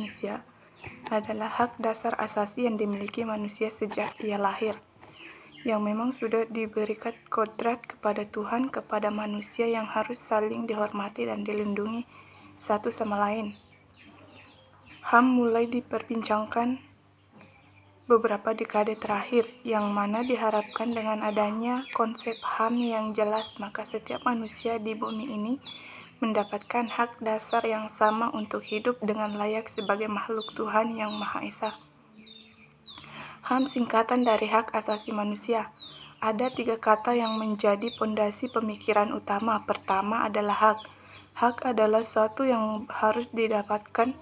manusia adalah hak dasar asasi yang dimiliki manusia sejak ia lahir, yang memang sudah diberikan kodrat kepada Tuhan kepada manusia yang harus saling dihormati dan dilindungi satu sama lain. HAM mulai diperbincangkan beberapa dekade terakhir, yang mana diharapkan dengan adanya konsep HAM yang jelas, maka setiap manusia di bumi ini mendapatkan hak dasar yang sama untuk hidup dengan layak sebagai makhluk Tuhan yang Maha Esa. HAM singkatan dari hak asasi manusia. Ada 3 kata yang menjadi pondasi pemikiran utama. Pertama adalah hak. Hak adalah suatu yang harus didapatkan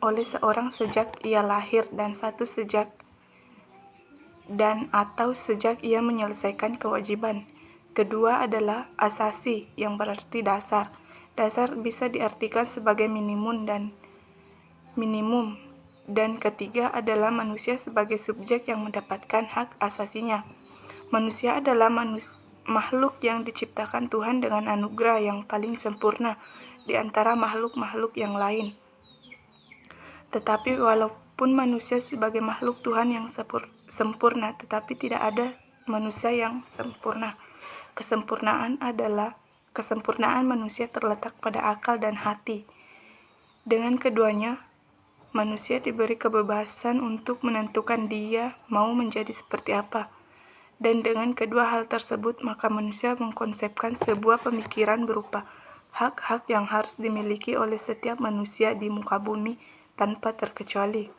oleh seorang sejak ia lahir dan atau sejak ia menyelesaikan kewajiban. Kedua adalah asasi, yang berarti dasar. Dasar bisa diartikan sebagai minimum. Dan ketiga adalah manusia sebagai subjek yang mendapatkan hak asasinya. Manusia adalah makhluk yang diciptakan Tuhan dengan anugerah yang paling sempurna di antara makhluk-makhluk yang lain. Tetapi walaupun manusia sebagai makhluk Tuhan yang sempurna, tetapi tidak ada manusia yang sempurna. Kesempurnaan manusia terletak pada akal dan hati. Dengan keduanya, manusia diberi kebebasan untuk menentukan dia mau menjadi seperti apa. Dan dengan kedua hal tersebut, maka manusia mengkonsepkan sebuah pemikiran berupa hak-hak yang harus dimiliki oleh setiap manusia di muka bumi tanpa terkecuali.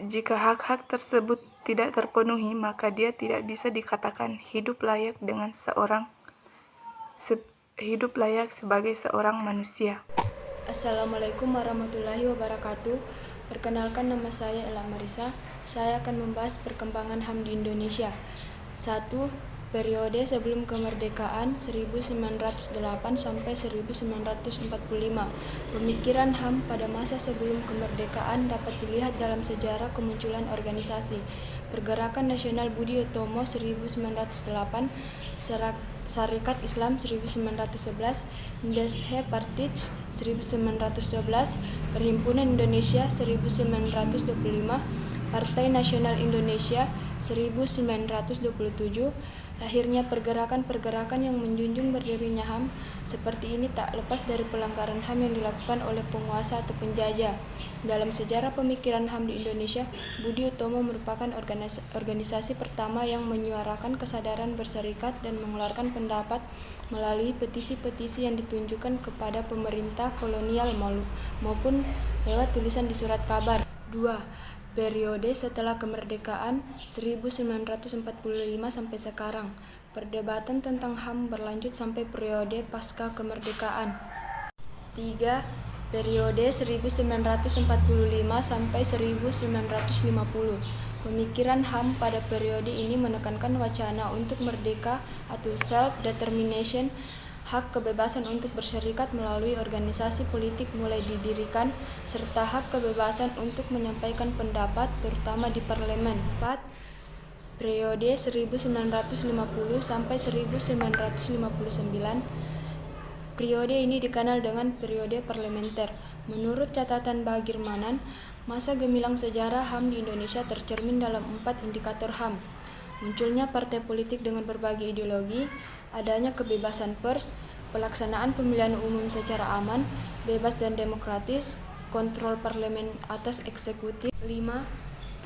Jika hak-hak tersebut tidak terpenuhi, maka dia tidak bisa dikatakan hidup layak sebagai seorang manusia. Assalamualaikum warahmatullahi wabarakatuh. Perkenalkan, nama saya Ella Marisa. Saya akan membahas perkembangan HAM di Indonesia. 1. Periode sebelum kemerdekaan 1908 sampai 1945. Pemikiran HAM pada masa sebelum kemerdekaan dapat dilihat dalam sejarah kemunculan organisasi. Pergerakan Nasional Budi Utomo 1908, Sarekat Islam 1911, Indashe Partij 1912, Perhimpunan Indonesia 1925, Partai Nasional Indonesia 1927. Lahirnya pergerakan-pergerakan yang menjunjung berdirinya HAM seperti ini tak lepas dari pelanggaran HAM yang dilakukan oleh penguasa atau penjajah. Dalam sejarah pemikiran HAM di Indonesia, Budi Utomo merupakan organisasi pertama yang menyuarakan kesadaran berserikat dan mengeluarkan pendapat melalui petisi-petisi yang ditunjukkan kepada pemerintah kolonial maupun lewat tulisan di surat kabar. 2. Periode setelah kemerdekaan 1945 sampai sekarang. Perdebatan tentang HAM berlanjut sampai periode pasca kemerdekaan. 3. Periode 1945 sampai 1950. Pemikiran HAM pada periode ini menekankan wacana untuk merdeka atau self-determination, hak kebebasan untuk berserikat melalui organisasi politik mulai didirikan, serta hak kebebasan untuk menyampaikan pendapat, terutama di parlemen. 4. Periode 1950 sampai 1959. Periode ini dikenal dengan periode parlementer. Menurut catatan Bagirmanan, masa gemilang sejarah HAM di Indonesia tercermin dalam 4 indikator HAM. Munculnya partai politik dengan berbagai ideologi, adanya kebebasan pers, pelaksanaan pemilihan umum secara aman, bebas dan demokratis, kontrol parlemen atas eksekutif. 5.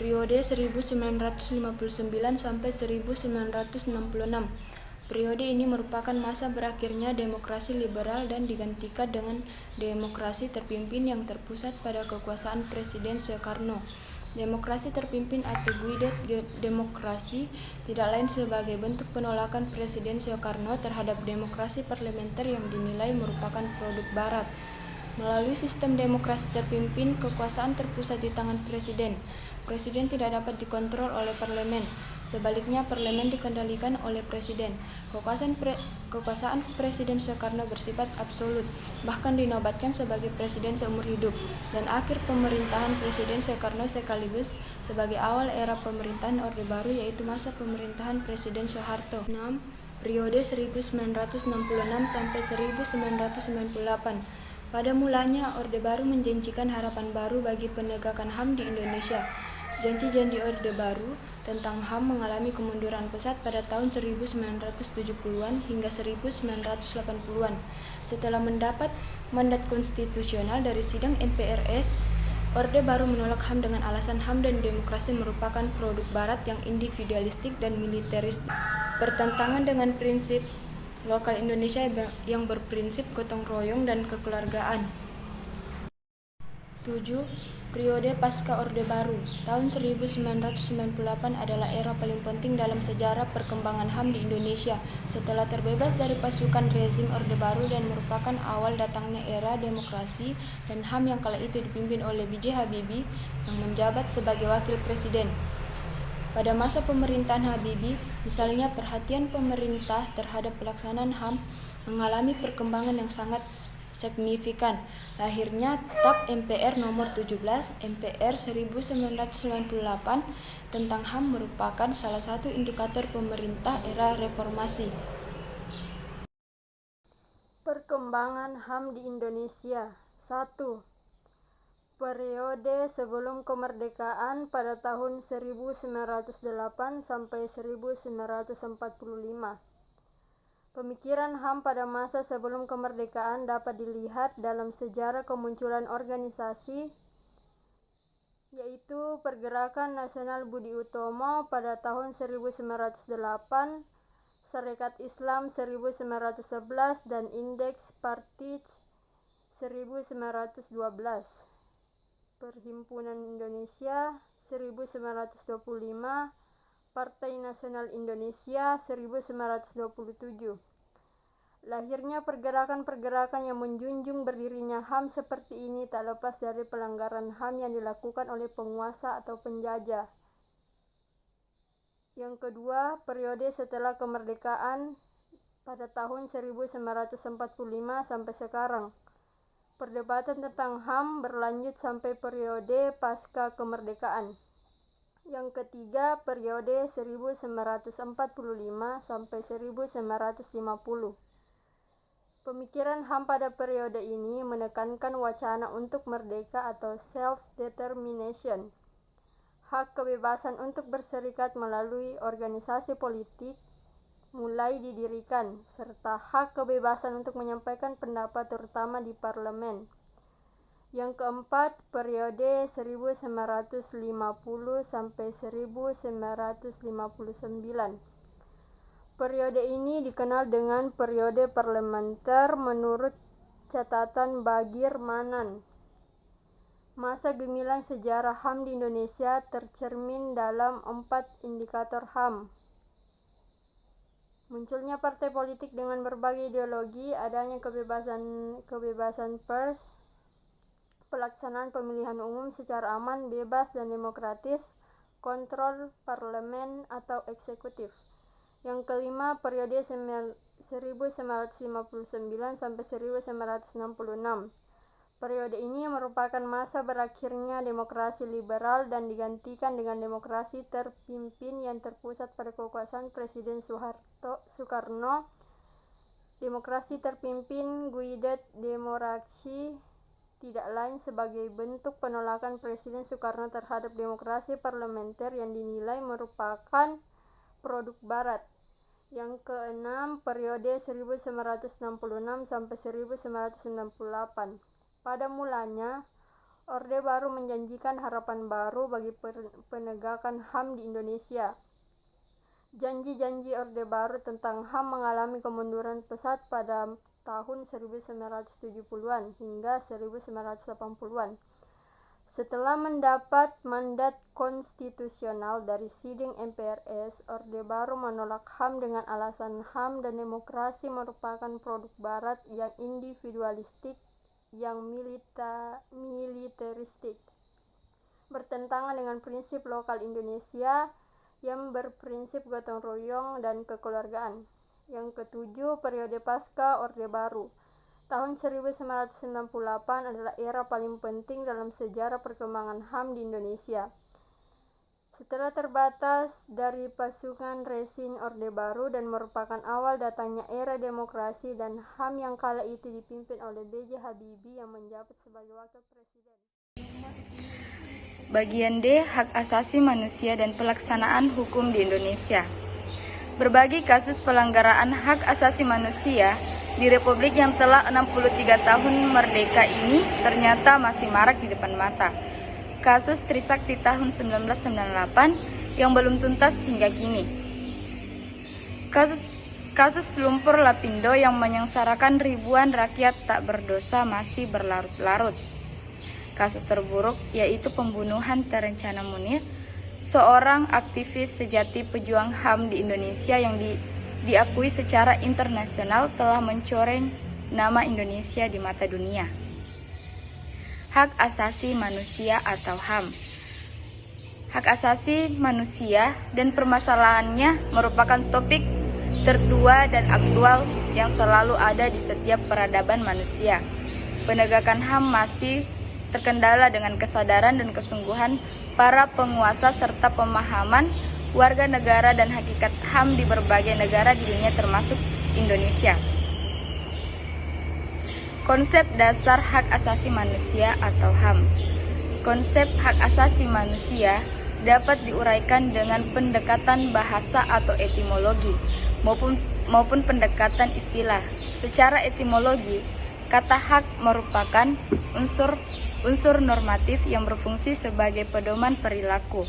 Periode 1959 sampai 1966. Periode ini merupakan masa berakhirnya demokrasi liberal dan digantikan dengan demokrasi terpimpin yang terpusat pada kekuasaan Presiden Soekarno. Demokrasi terpimpin atau guided demokrasi tidak lain sebagai bentuk penolakan Presiden Soekarno terhadap demokrasi parlementer yang dinilai merupakan produk Barat. Melalui sistem demokrasi terpimpin, kekuasaan terpusat di tangan Presiden. Presiden tidak dapat dikontrol oleh parlemen. Sebaliknya, parlemen dikendalikan oleh Presiden. Kekuasaan Presiden Soekarno bersifat absolut, bahkan dinobatkan sebagai Presiden seumur hidup, dan akhir pemerintahan Presiden Soekarno sekaligus sebagai awal era pemerintahan Orde Baru, yaitu masa pemerintahan Presiden Soeharto. 6. periode 1966 sampai 1998. Pada mulanya, Orde Baru menjanjikan harapan baru bagi penegakan HAM di Indonesia. Janji-janji Orde Baru tentang HAM mengalami kemunduran pesat pada tahun 1970-an hingga 1980-an. Setelah mendapat mandat konstitusional dari sidang MPRS, Orde Baru menolak HAM dengan alasan HAM dan demokrasi merupakan produk Barat yang individualistik dan militeristik, bertentangan dengan prinsip lokal Indonesia yang berprinsip gotong royong dan kekeluargaan. 7. Periode pasca Orde Baru. Tahun 1998 adalah era paling penting dalam sejarah perkembangan HAM di Indonesia. Setelah terbebas dari pasukan rezim Orde Baru dan merupakan awal datangnya era demokrasi dan HAM yang kala itu dipimpin oleh B.J. Habibie yang menjabat sebagai wakil presiden. Pada masa pemerintahan Habibie, misalnya perhatian pemerintah terhadap pelaksanaan HAM mengalami perkembangan yang sangat signifikan. Lahirnya TAP MPR nomor 17 MPR 1998 tentang HAM merupakan salah satu indikator pemerintah era reformasi. Perkembangan HAM di Indonesia. 1. Periode sebelum kemerdekaan pada tahun 1908 sampai 1945. Pemikiran HAM pada masa sebelum kemerdekaan dapat dilihat dalam sejarah kemunculan organisasi, yaitu Pergerakan Nasional Budi Utomo pada tahun 1908, Sarekat Islam 1911, dan Indeks Partij 1912. Perhimpunan Indonesia 1925, Partai Nasional Indonesia 1927. Lahirnya pergerakan-pergerakan yang menjunjung berdirinya HAM seperti ini tak lepas dari pelanggaran HAM yang dilakukan oleh penguasa atau penjajah. Yang kedua, periode setelah kemerdekaan pada tahun 1945 sampai sekarang. Perdebatan tentang HAM berlanjut sampai periode pasca kemerdekaan. Yang ketiga, periode 1945 sampai 1950. Pemikiran HAM pada periode ini menekankan wacana untuk merdeka atau self-determination, hak kebebasan untuk berserikat melalui organisasi politik mulai didirikan, serta hak kebebasan untuk menyampaikan pendapat terutama di parlemen. Yang keempat, periode 1950 sampai 1959. Periode ini dikenal dengan periode parlementer menurut catatan Bagir Manan. Masa gemilang sejarah HAM di Indonesia tercermin dalam 4 indikator HAM. Munculnya partai politik dengan berbagai ideologi, adanya kebebasan pers, pelaksanaan pemilihan umum secara aman, bebas, dan demokratis, kontrol parlemen atau eksekutif. Yang kelima, periode 1959 sampai 1966. Periode ini merupakan masa berakhirnya demokrasi liberal dan digantikan dengan demokrasi terpimpin yang terpusat pada kekuasaan Presiden Soekarno. Demokrasi terpimpin Guided Democracy tidak lain sebagai bentuk penolakan Presiden Soekarno terhadap demokrasi parlementer yang dinilai merupakan produk Barat. Yang keenam, periode 1966 sampai 1998. Pada mulanya, Orde Baru menjanjikan harapan baru bagi penegakan HAM di Indonesia. Janji-janji Orde Baru tentang HAM mengalami kemunduran pesat pada tahun 1970-an hingga 1980-an. Setelah mendapat mandat konstitusional dari sidang MPRS, Orde Baru menolak HAM dengan alasan HAM dan demokrasi merupakan produk Barat yang individualistik, yang militeristik, bertentangan dengan prinsip lokal Indonesia yang berprinsip gotong royong dan kekeluargaan. Yang ketujuh, periode pasca Orde Baru. Tahun 1998 adalah era paling penting dalam sejarah perkembangan HAM di Indonesia. Setelah terbatas dari pasukan rezim Orde Baru dan merupakan awal datangnya era demokrasi dan HAM yang kala itu dipimpin oleh B.J. Habibie yang menjabat sebagai wakil presiden. Bagian D. Hak asasi manusia dan pelaksanaan hukum di Indonesia. Berbagai kasus pelanggaran hak asasi manusia di Republik yang telah 63 tahun merdeka ini ternyata masih marak di depan mata. Kasus Trisakti tahun 1998 yang belum tuntas hingga kini. Kasus lumpur Lapindo yang menyengsarakan ribuan rakyat tak berdosa masih berlarut-larut. Kasus terburuk yaitu pembunuhan terencana Munir, seorang aktivis sejati pejuang HAM di Indonesia yang diakui secara internasional telah mencoreng nama Indonesia di mata dunia. Hak asasi manusia atau HAM. Hak asasi manusia dan permasalahannya merupakan topik tertua dan aktual yang selalu ada di setiap peradaban manusia. Penegakan HAM masih terkendala dengan kesadaran dan kesungguhan para penguasa serta pemahaman warga negara dan hakikat HAM di berbagai negara di dunia termasuk Indonesia. Konsep dasar hak asasi manusia atau HAM. Konsep hak asasi manusia dapat diuraikan dengan pendekatan bahasa atau etimologi maupun pendekatan istilah. Secara etimologi, kata hak merupakan unsur normatif yang berfungsi sebagai pedoman perilaku,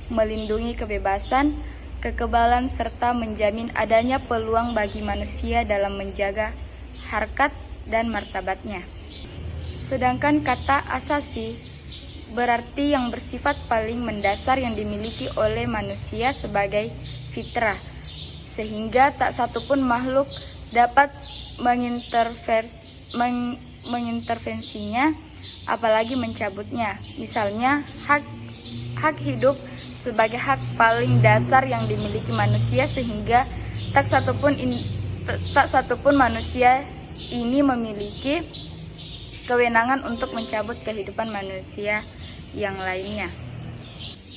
melindungi kebebasan, kekebalan, serta menjamin adanya peluang bagi manusia dalam menjaga harkat dan martabatnya. Sedangkan kata asasi berarti yang bersifat paling mendasar yang dimiliki oleh manusia sebagai fitrah, sehingga tak satupun makhluk dapat mengintervensinya, apalagi mencabutnya. Misalnya, hak hidup sebagai hak paling dasar yang dimiliki manusia, sehingga tak satupun manusia ini memiliki kewenangan untuk mencabut kehidupan manusia yang lainnya.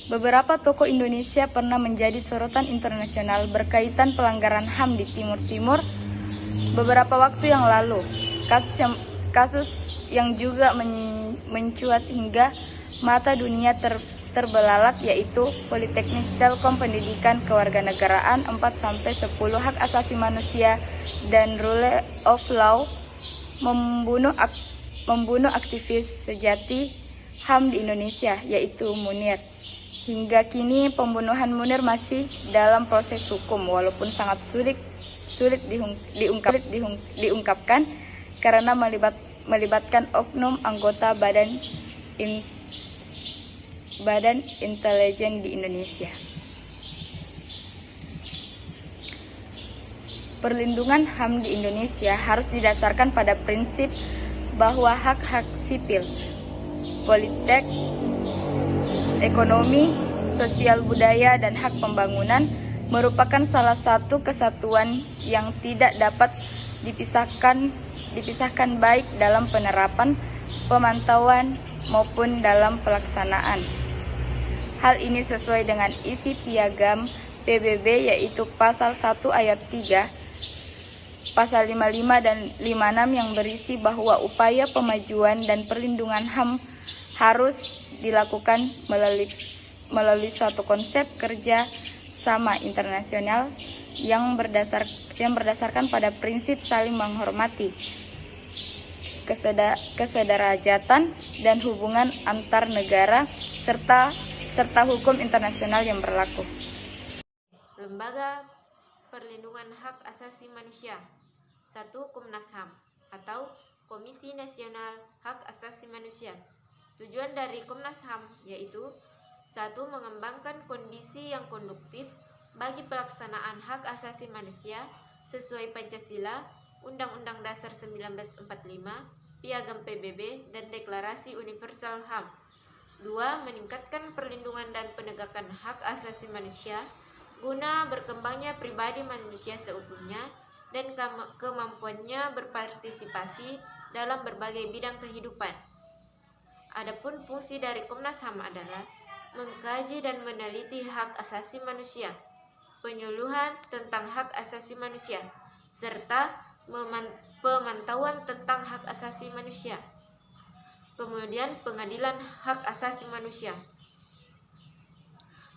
Beberapa tokoh Indonesia pernah menjadi sorotan internasional berkaitan pelanggaran HAM di Timur Timur beberapa waktu yang lalu. Kasus yang juga mencuat hingga mata dunia terbelalak yaitu Politeknik Telkom Pendidikan Kewarganegaraan 4-10 hak asasi manusia dan Rule of Law membunuh aktivis sejati HAM di Indonesia yaitu Munir. Hingga kini pembunuhan Munir masih dalam proses hukum walaupun sangat sulit diungkapkan karena melibatkan oknum anggota Badan Intelijen di Indonesia. Perlindungan HAM di Indonesia harus didasarkan pada prinsip bahwa hak-hak sipil, politik, ekonomi, sosial budaya, dan hak pembangunan merupakan salah satu kesatuan yang tidak dapat dipisahkan baik dalam penerapan, pemantauan, maupun dalam pelaksanaan. Hal ini sesuai dengan isi piagam PBB yaitu pasal 1 ayat 3, pasal 55 dan 56 yang berisi bahwa upaya pemajuan dan perlindungan HAM harus dilakukan melalui suatu konsep kerja sama internasional yang berdasarkan pada prinsip saling menghormati, kesederajatan dan hubungan antar negara serta hukum internasional yang berlaku. Lembaga Perlindungan Hak Asasi Manusia. 1. Komnas HAM atau Komisi Nasional Hak Asasi Manusia. Tujuan dari Komnas HAM yaitu 1. Mengembangkan kondisi yang konduktif bagi pelaksanaan hak asasi manusia sesuai Pancasila, Undang-Undang Dasar 1945, Piagam PBB, dan Deklarasi Universal HAM. 2. Meningkatkan perlindungan dan penegakan hak asasi manusia guna berkembangnya pribadi manusia seutuhnya dan kemampuannya berpartisipasi dalam berbagai bidang kehidupan. Adapun fungsi dari Komnas HAM adalah mengkaji dan meneliti hak asasi manusia, penyuluhan tentang hak asasi manusia, serta pemantauan tentang hak asasi manusia. Kemudian pengadilan hak asasi manusia.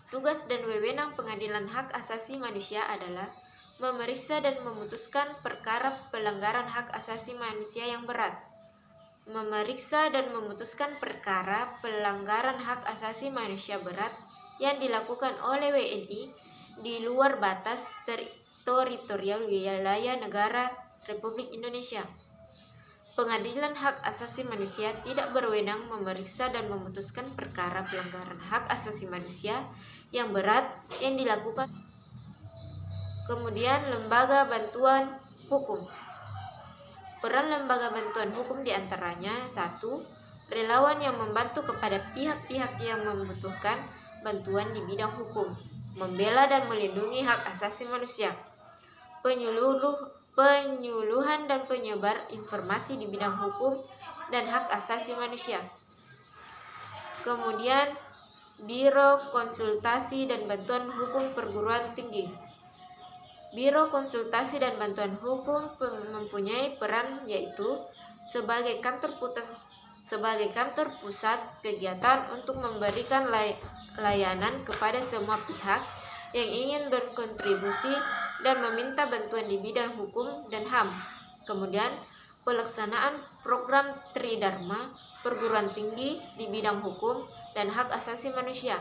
Tugas dan wewenang pengadilan hak asasi manusia adalah memeriksa dan memutuskan perkara pelanggaran hak asasi manusia yang berat. Memeriksa dan memutuskan perkara pelanggaran hak asasi manusia berat yang dilakukan oleh WNI di luar batas teritorial wilayah negara Republik Indonesia. Pengadilan hak asasi manusia tidak berwenang memeriksa dan memutuskan perkara pelanggaran hak asasi manusia yang berat yang dilakukan. Kemudian lembaga bantuan hukum. Peran lembaga bantuan hukum diantaranya: 1. Relawan yang membantu kepada pihak-pihak yang membutuhkan bantuan di bidang hukum, membela dan melindungi hak asasi manusia. Penyuluhan dan penyebar informasi di bidang hukum dan hak asasi manusia. Kemudian Biro Konsultasi dan Bantuan Hukum Perguruan Tinggi. Biro Konsultasi dan Bantuan Hukum mempunyai peran yaitu sebagai kantor pusat kegiatan untuk memberikan layanan kepada semua pihak yang ingin berkontribusi dan meminta bantuan di bidang hukum dan HAM. Kemudian pelaksanaan program Tridharma perguruan tinggi di bidang hukum dan hak asasi manusia.